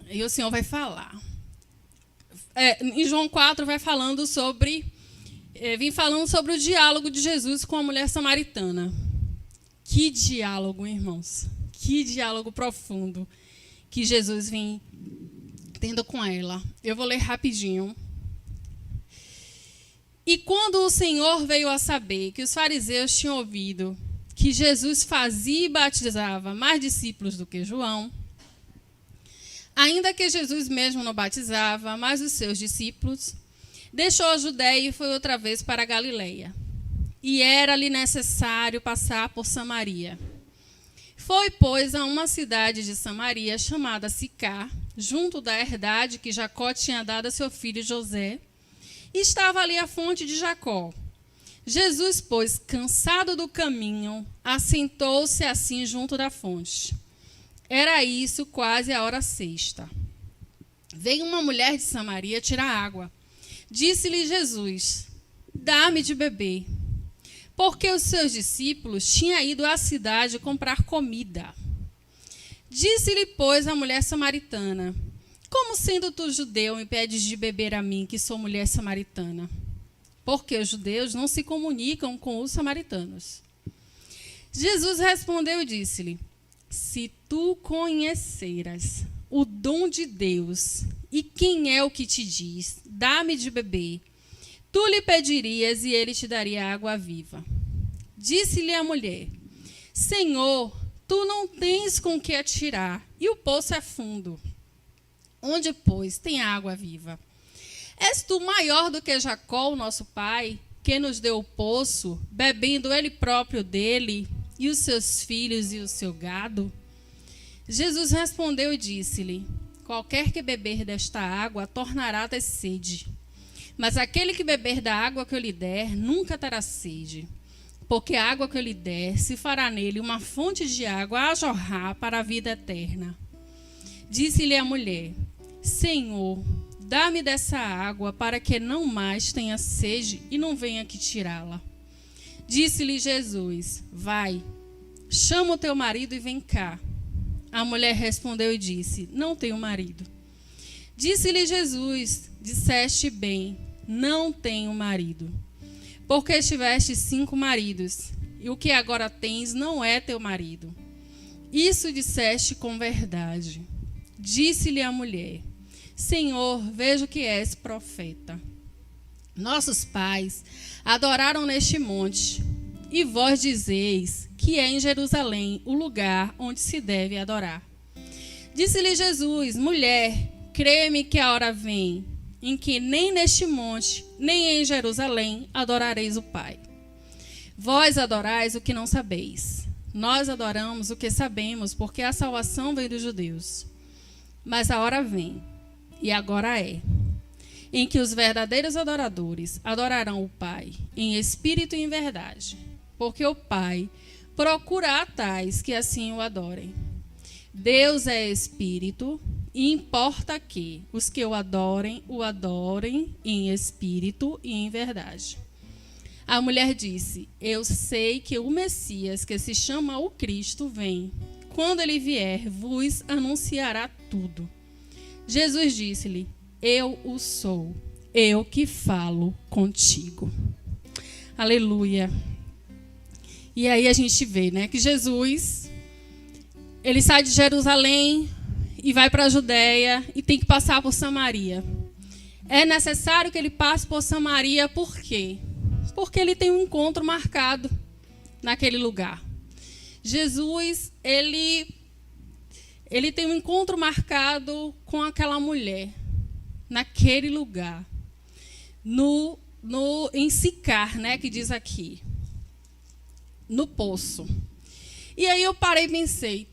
E o Senhor vai falar. Em João 4 vai falando sobre... vim falando sobre o diálogo de Jesus com a mulher samaritana. Que diálogo, irmãos. Que diálogo profundo que Jesus vem tendo com ela. Eu vou ler rapidinho. E quando o Senhor veio a saber que os fariseus tinham ouvido que Jesus fazia e batizava mais discípulos do que João, ainda que Jesus mesmo não batizava, mas os seus discípulos, deixou a Judéia e foi outra vez para a Galileia. E era-lhe necessário passar por Samaria. Foi, pois, a uma cidade de Samaria chamada Sicar, junto da herdade que Jacó tinha dado a seu filho José, e estava ali a fonte de Jacó. Jesus, pois, cansado do caminho, assentou-se assim junto da fonte. Era isso quase a hora sexta. Veio uma mulher de Samaria tirar água. Disse-lhe Jesus: dá-me de beber. Porque os seus discípulos tinham ido à cidade comprar comida. Disse-lhe, pois, a mulher samaritana: como sendo tu judeu, me pedes de beber a mim, que sou mulher samaritana? Porque os judeus não se comunicam com os samaritanos. Jesus respondeu e disse-lhe: se tu conheceras o dom de Deus, e quem é o que te diz, dá-me de beber, tu lhe pedirias e ele te daria água viva. Disse-lhe a mulher: Senhor, tu não tens com que atirar, e o poço é fundo. Onde, pois, tem água viva? És tu maior do que Jacó, nosso pai, que nos deu o poço, bebendo ele próprio dele, e os seus filhos e o seu gado? Jesus respondeu e disse-lhe: qualquer que beber desta água tornará a ter sede. Mas aquele que beber da água que eu lhe der, nunca terá sede. Porque a água que eu lhe der, se fará nele uma fonte de água a jorrar para a vida eterna. Disse-lhe a mulher: Senhor, dá-me dessa água para que não mais tenha sede e não venha aqui tirá-la. Disse-lhe Jesus: vai, chama o teu marido e vem cá. A mulher respondeu e disse: não tenho marido. Disse-lhe Jesus: disseste bem, não tenho marido. Porque tiveste 5 maridos, e o que agora tens não é teu marido. Isso disseste com verdade. Disse-lhe a mulher: Senhor, vejo que és profeta. Nossos pais adoraram neste monte, e vós dizeis que é em Jerusalém o lugar onde se deve adorar. Disse-lhe Jesus: mulher, crê-me que a hora vem, em que nem neste monte, nem em Jerusalém adorareis o Pai. Vós adorais o que não sabeis. Nós adoramos o que sabemos, porque a salvação vem dos judeus. Mas a hora vem, e agora é, em que os verdadeiros adoradores adorarão o Pai, em espírito e em verdade, porque o Pai procura a tais que assim o adorem. Deus é espírito, e importa que os que o adorem em espírito e em verdade. A mulher disse: eu sei que o Messias, que se chama o Cristo, vem. Quando ele vier, vos anunciará tudo. Jesus disse-lhe: eu o sou, eu que falo contigo. Aleluia. E aí a gente vê, né, que Jesus, ele sai de Jerusalém e vai para a Judéia e tem que passar por Samaria. É necessário que ele passe por Samaria, por quê? Porque ele tem um encontro marcado naquele lugar. Jesus, ele tem um encontro marcado com aquela mulher, naquele lugar, em Sicar, né, que diz aqui, no poço. E aí eu parei e pensei,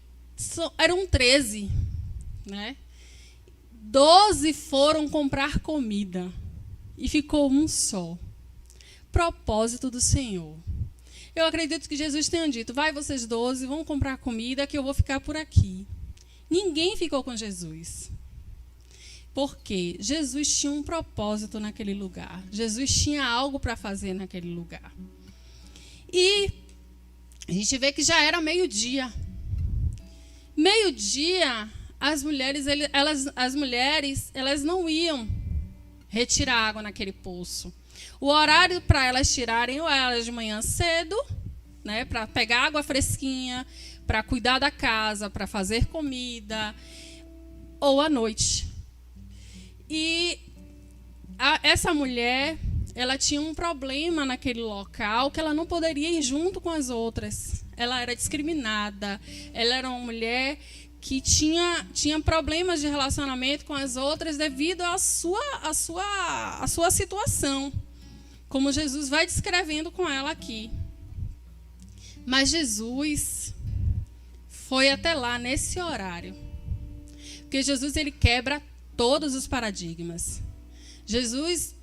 eram 13, né? 12 foram comprar comida e ficou um só. Propósito do Senhor. Eu acredito que Jesus tenha dito: vai vocês 12, vão comprar comida que eu vou ficar por aqui. Ninguém ficou com Jesus. Porque Jesus tinha um propósito naquele lugar. Jesus tinha algo para fazer naquele lugar. E a gente vê que já era meio-dia. Meio-dia, as mulheres, elas não iam retirar água naquele poço. O horário para elas tirarem ou era de manhã cedo, né, para pegar água fresquinha, para cuidar da casa, para fazer comida, ou à noite. E essa mulher, ela tinha um problema naquele local que ela não poderia ir junto com as outras. Ela era discriminada, ela era uma mulher que tinha problemas de relacionamento com as outras devido à sua situação, como Jesus vai descrevendo com ela aqui. Mas Jesus foi até lá nesse horário, porque Jesus, ele quebra todos os paradigmas. Jesus,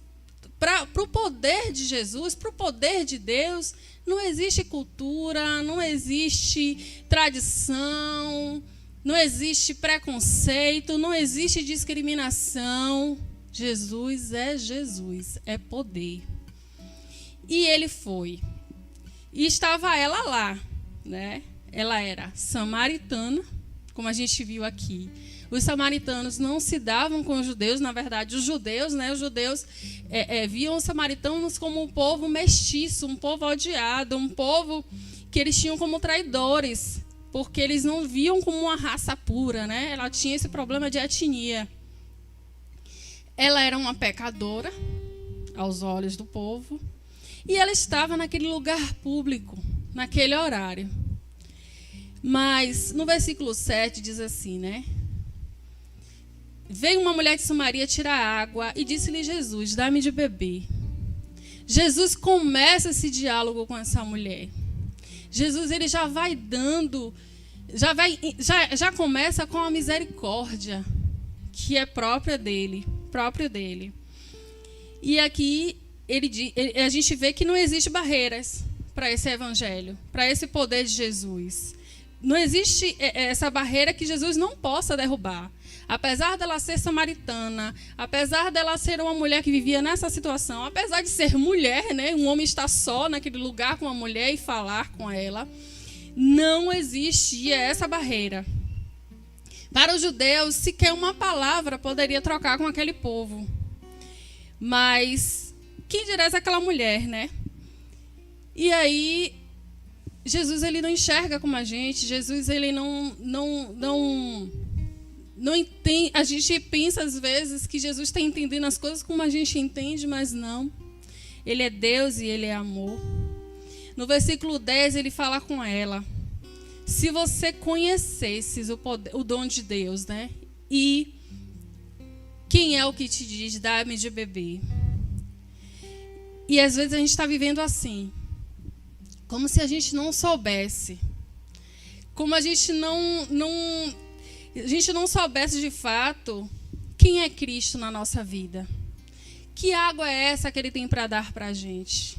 para o poder de Jesus, para o poder de Deus, não existe cultura, não existe tradição, não existe preconceito, não existe discriminação. Jesus, é poder. E ele foi. E estava ela lá, né? Ela era samaritana, como a gente viu aqui. Os samaritanos não se davam com os judeus, na verdade, os judeus viam os samaritanos como um povo mestiço, um povo odiado, um povo que eles tinham como traidores, porque eles não viam como uma raça pura, né? Ela tinha esse problema de etnia. Ela era uma pecadora aos olhos do povo e ela estava naquele lugar público, naquele horário. Mas no versículo 7 diz assim, né? Veio uma mulher de Samaria tirar água e disse-lhe Jesus, dá-me de beber. Jesus começa esse diálogo com essa mulher. Jesus, ele já vai dando, já começa com a misericórdia que é próprio dele. E aqui a gente vê que não existe barreiras para esse evangelho, para esse poder de Jesus. Não existe essa barreira que Jesus não possa derrubar. Apesar dela ser samaritana, apesar dela ser uma mulher que vivia nessa situação, apesar de ser mulher, né, um homem estar só naquele lugar com uma mulher e falar com ela, não existia essa barreira. Para os judeus, sequer uma palavra poderia trocar com aquele povo. Mas quem dirá aquela mulher, né? E aí Jesus, ele não enxerga como a gente. Jesus, ele não entende. A gente pensa às vezes que Jesus está entendendo as coisas como a gente entende, mas não. Ele é Deus e ele é amor. No versículo 10 ele fala com ela: se você conhecesses o dom de Deus, né? E quem é o que te diz, dá-me de beber? E às vezes a gente está vivendo assim, como se a gente não soubesse, como a gente não soubesse de fato quem é Cristo na nossa vida. Que água é essa que ele tem para dar para a gente?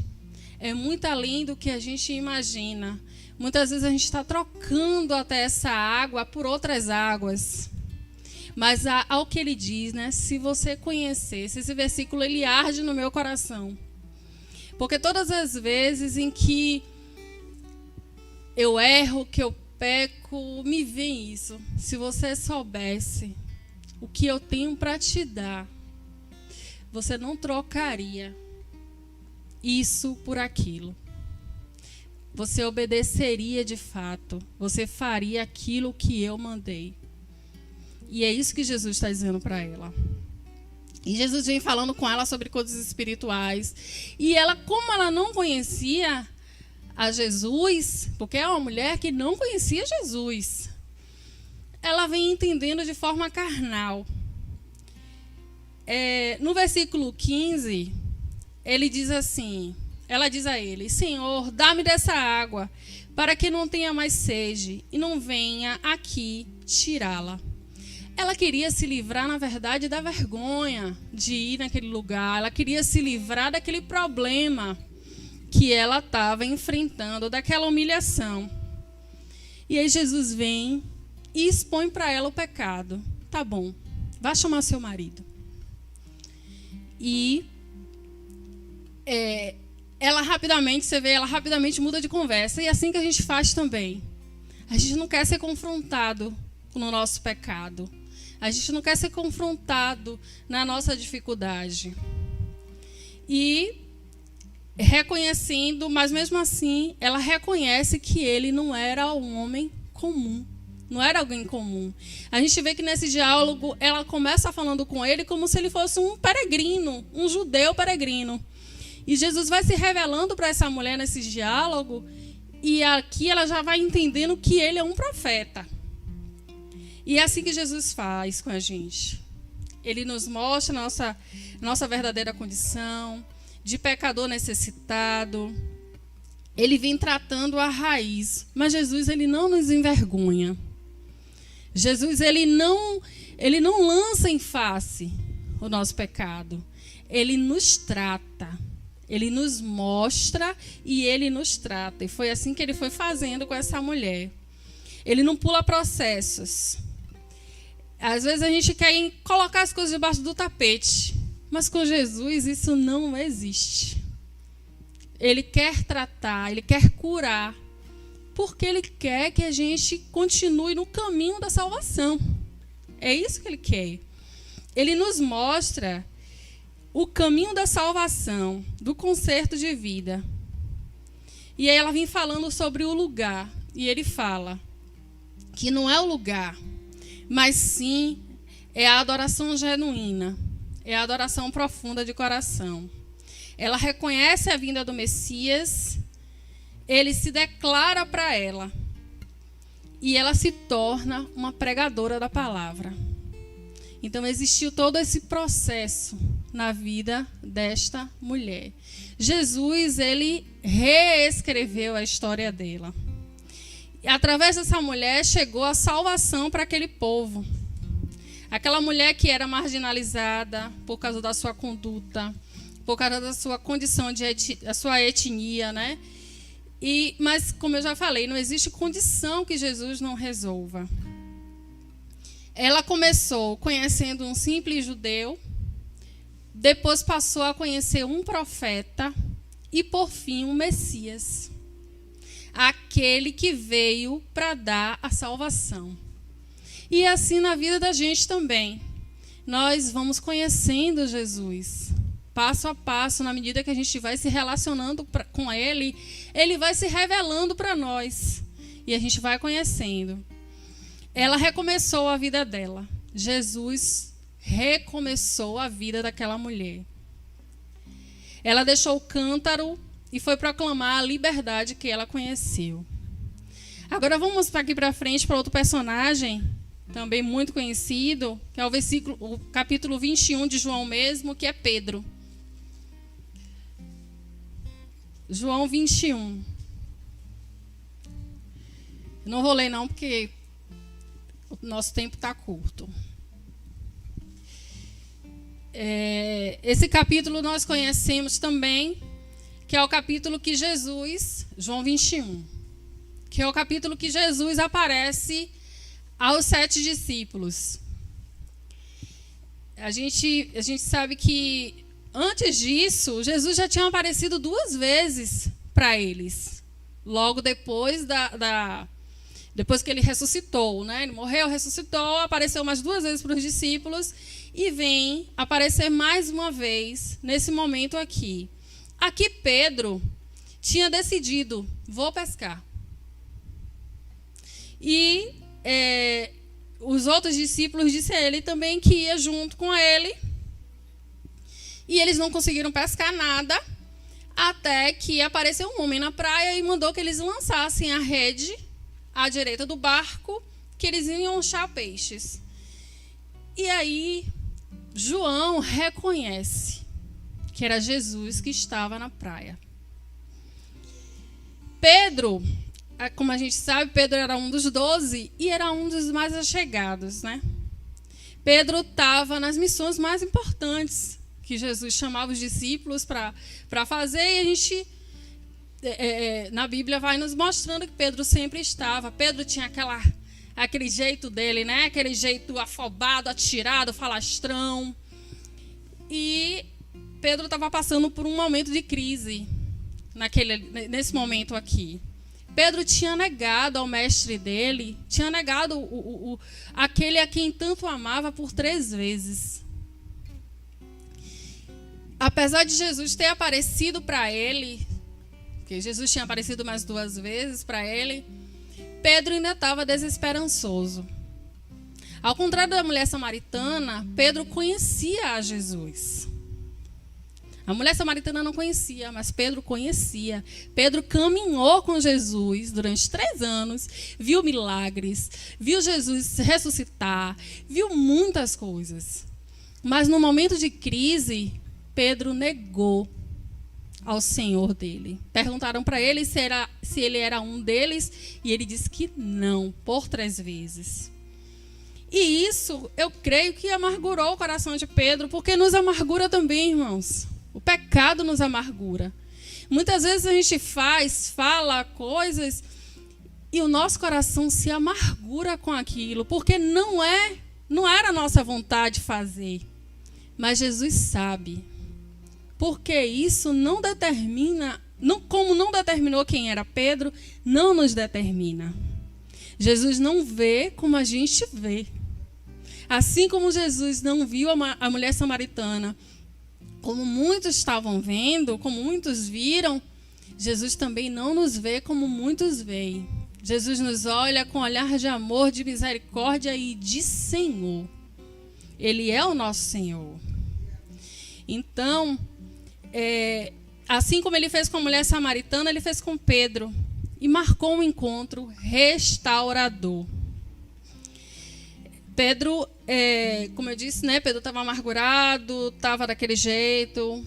É muito além do que a gente imagina. Muitas vezes a gente está trocando até essa água por outras águas. Mas ao que ele diz, né? Se você conhecesse, esse versículo ele arde no meu coração. Porque todas as vezes em que eu erro, que eu peco, me vem isso. Se você soubesse o que eu tenho para te dar, você não trocaria isso por aquilo. Você obedeceria de fato. Você faria aquilo que eu mandei. E é isso que Jesus está dizendo para ela. E Jesus vem falando com ela sobre coisas espirituais. E ela, como ela não conhecia a Jesus, porque é uma mulher que não conhecia Jesus, ela vem entendendo de forma carnal. No versículo 15, ele diz assim, ela diz a ele: Senhor, dá-me dessa água, para que não tenha mais sede, e não venha aqui tirá-la. Ela queria se livrar, na verdade, da vergonha de ir naquele lugar. Ela queria se livrar daquele problema que ela estava enfrentando, daquela humilhação. E aí Jesus vem e expõe para ela o pecado. Tá bom, vá chamar seu marido. E ela rapidamente, você vê, ela rapidamente muda de conversa. E é assim que a gente faz também. A gente não quer ser confrontado no nosso pecado. A gente não quer ser confrontado na nossa dificuldade. E reconhecendo, mas mesmo assim, ela reconhece que ele não era um homem comum. Não era alguém comum. A gente vê que nesse diálogo, ela começa falando com ele como se ele fosse um peregrino, um judeu peregrino. E Jesus vai se revelando para essa mulher nesse diálogo, e aqui ela já vai entendendo que ele é um profeta. E é assim que Jesus faz com a gente. Ele nos mostra a nossa verdadeira condição de pecador necessitado. Ele vem tratando a raiz. Mas Jesus, ele não nos envergonha. Jesus, ele não lança em face o nosso pecado. Ele nos trata. Ele nos mostra e ele nos trata. E foi assim que ele foi fazendo com essa mulher. Ele não pula processos. Às vezes a gente quer colocar as coisas debaixo do tapete. Mas com Jesus isso não existe. Ele quer tratar, ele quer curar. Porque ele quer que a gente continue no caminho da salvação. É isso que ele quer. Ele nos mostra o caminho da salvação, do conserto de vida. E aí ela vem falando sobre o lugar. E ele fala que não é o lugar, mas sim é a adoração genuína. É a adoração profunda de coração. Ela reconhece a vinda do Messias. Ele se declara para ela. E ela se torna uma pregadora da palavra. Então existiu todo esse processo na vida desta mulher. Jesus, ele reescreveu a história dela. E através dessa mulher chegou a salvação para aquele povo. Aquela mulher que era marginalizada por causa da sua conduta, por causa da sua condição, da sua etnia, né? Mas, como eu já falei, não existe condição que Jesus não resolva. Ela começou conhecendo um simples judeu, depois passou a conhecer um profeta e, por fim, um Messias. Aquele que veio para dar a salvação. E assim na vida da gente também. Nós vamos conhecendo Jesus. Passo a passo, na medida que a gente vai se relacionando com Ele, Ele vai se revelando para nós. E a gente vai conhecendo. Ela recomeçou a vida dela. Jesus recomeçou a vida daquela mulher. Ela deixou o cântaro e foi proclamar a liberdade que ela conheceu. Agora vamos aqui para frente para outro personagem, também muito conhecido, que é o capítulo 21 de João mesmo, que é Pedro. João 21. Não vou ler não, porque o nosso tempo está curto. Esse capítulo nós conhecemos também, que é o capítulo que Jesus, João 21, que é o capítulo que Jesus aparece aos 7 discípulos. A gente sabe que antes disso, Jesus já tinha aparecido 2 vezes para eles. Logo depois depois que ele ressuscitou, né? Ele morreu, ressuscitou, apareceu mais 2 vezes para os discípulos e vem aparecer mais uma vez nesse momento aqui. Aqui Pedro tinha decidido, vou pescar. E os outros discípulos disseram a ele também que ia junto com ele. E eles não conseguiram pescar nada, até que apareceu um homem na praia e mandou que eles lançassem a rede à direita do barco, que eles iam achar peixes. E aí, João reconhece que era Jesus que estava na praia. Pedro, como a gente sabe, Pedro era um dos 12 e era um dos mais achegados, né? Pedro estava nas missões mais importantes que Jesus chamava os discípulos para fazer, e a gente, na Bíblia, vai nos mostrando que Pedro sempre estava. Pedro tinha aquele jeito dele, né? Aquele jeito afobado, atirado, falastrão. E Pedro estava passando por um momento de crise nesse momento aqui. Pedro tinha negado ao mestre dele, tinha negado aquele a quem tanto amava por 3 vezes. Apesar de Jesus ter aparecido para ele, porque Jesus tinha aparecido mais 2 vezes para ele, Pedro ainda estava desesperançoso. Ao contrário da mulher samaritana, Pedro conhecia a Jesus. A mulher samaritana não conhecia, mas Pedro conhecia. Pedro caminhou com Jesus durante 3 anos, viu milagres, viu Jesus ressuscitar, viu muitas coisas. Mas no momento de crise, Pedro negou ao Senhor dele. Perguntaram para ele se ele era um deles, e ele disse que não, por 3 vezes. E isso, eu creio que amargurou o coração de Pedro, porque nos amargura também, irmãos. O pecado nos amargura. Muitas vezes a gente fala coisas e o nosso coração se amargura com aquilo, porque não era a nossa vontade fazer. Mas Jesus sabe. Porque isso não determina, como não determinou quem era Pedro, não nos determina. Jesus não vê como a gente vê. Assim como Jesus não viu a mulher samaritana como muitos estavam vendo, como muitos viram, Jesus também não nos vê como muitos veem. Jesus nos olha com olhar de amor, de misericórdia e de Senhor. Ele é o nosso Senhor. Então, assim como ele fez com a mulher samaritana, ele fez com Pedro e marcou um encontro restaurador. Pedro, como eu disse, né? Pedro estava amargurado, estava daquele jeito.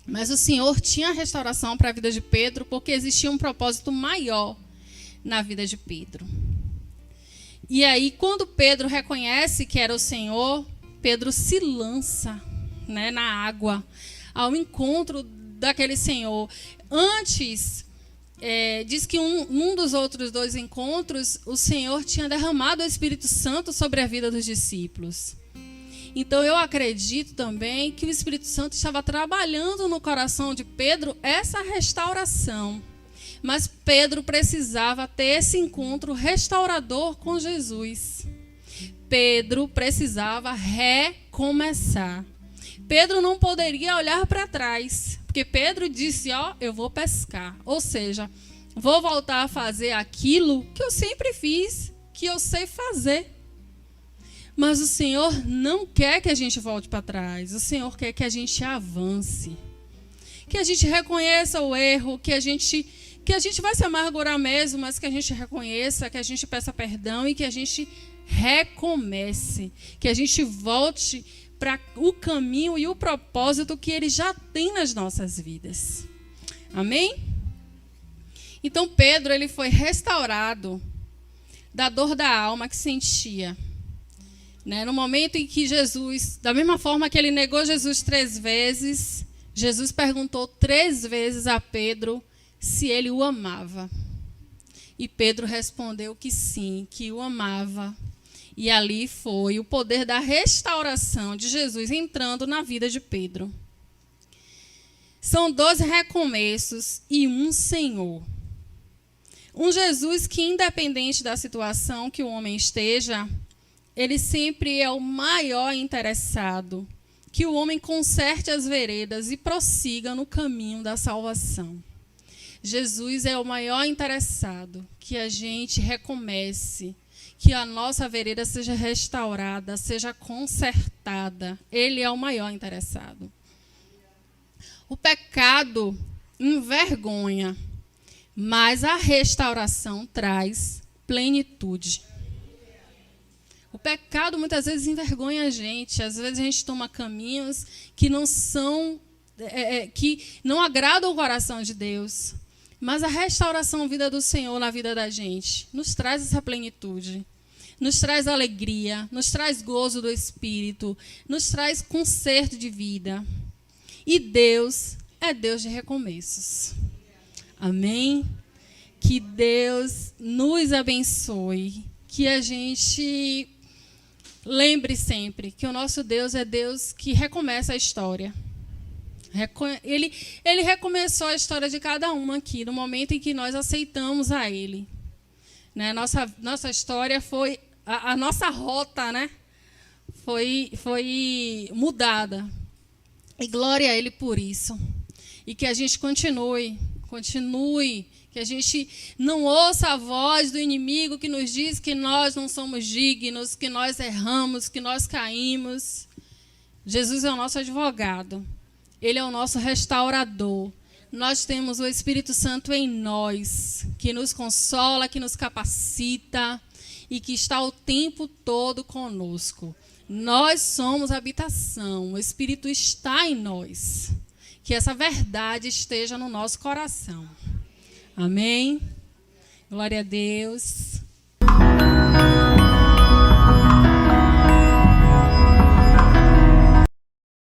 Mas o Senhor tinha restauração para a vida de Pedro, porque existia um propósito maior na vida de Pedro. E aí, quando Pedro reconhece que era o Senhor, Pedro se lança, né, na água, ao encontro daquele Senhor. Antes, diz que num dos outros 2 encontros, o Senhor tinha derramado o Espírito Santo sobre a vida dos discípulos. Então, eu acredito também que o Espírito Santo estava trabalhando no coração de Pedro essa restauração. Mas Pedro precisava ter esse encontro restaurador com Jesus. Pedro precisava recomeçar. Pedro não poderia olhar para trás, porque Pedro disse, eu vou pescar. Ou seja, vou voltar a fazer aquilo que eu sempre fiz, que eu sei fazer. Mas o Senhor não quer que a gente volte para trás. O Senhor quer que a gente avance. Que a gente reconheça o erro, que a gente vai se amargurar mesmo, mas que a gente reconheça, que a gente peça perdão e que a gente recomece. Que a gente volte para o caminho e o propósito que Ele já tem nas nossas vidas. Amém? Então, Pedro, ele foi restaurado da dor da alma que sentia. Né? No momento em que Jesus, da mesma forma que ele negou Jesus 3 vezes, Jesus perguntou 3 vezes a Pedro se ele o amava. E Pedro respondeu que sim, que o amava. E ali foi o poder da restauração de Jesus entrando na vida de Pedro. São 12 recomeços e um Senhor. Um Jesus que, independente da situação que o homem esteja, ele sempre é o maior interessado que o homem conserte as veredas e prossiga no caminho da salvação. Jesus é o maior interessado que a gente recomece, que a nossa vereda seja restaurada, seja consertada. Ele é o maior interessado. O pecado envergonha, mas a restauração traz plenitude. O pecado muitas vezes envergonha a gente. Às vezes a gente toma caminhos que não são, que não agradam o coração de Deus. Mas a restauração da vida do Senhor na vida da gente nos traz essa plenitude, nos traz alegria, nos traz gozo do Espírito, nos traz conserto de vida. E Deus é Deus de recomeços. Amém? Que Deus nos abençoe, que a gente lembre sempre que o nosso Deus é Deus que recomeça a história. Ele recomeçou a história de cada uma aqui, no momento em que nós aceitamos a Ele. Né? Nossa história foi... A nossa rota, né? Foi mudada. E glória a Ele por isso. E que a gente continue, que a gente não ouça a voz do inimigo que nos diz que nós não somos dignos, que nós erramos, que nós caímos. Jesus é o nosso advogado. Ele é o nosso restaurador. Nós temos o Espírito Santo em nós, que nos consola, que nos capacita e que está o tempo todo conosco. Nós somos habitação, o Espírito está em nós. Que essa verdade esteja no nosso coração. Amém? Glória a Deus.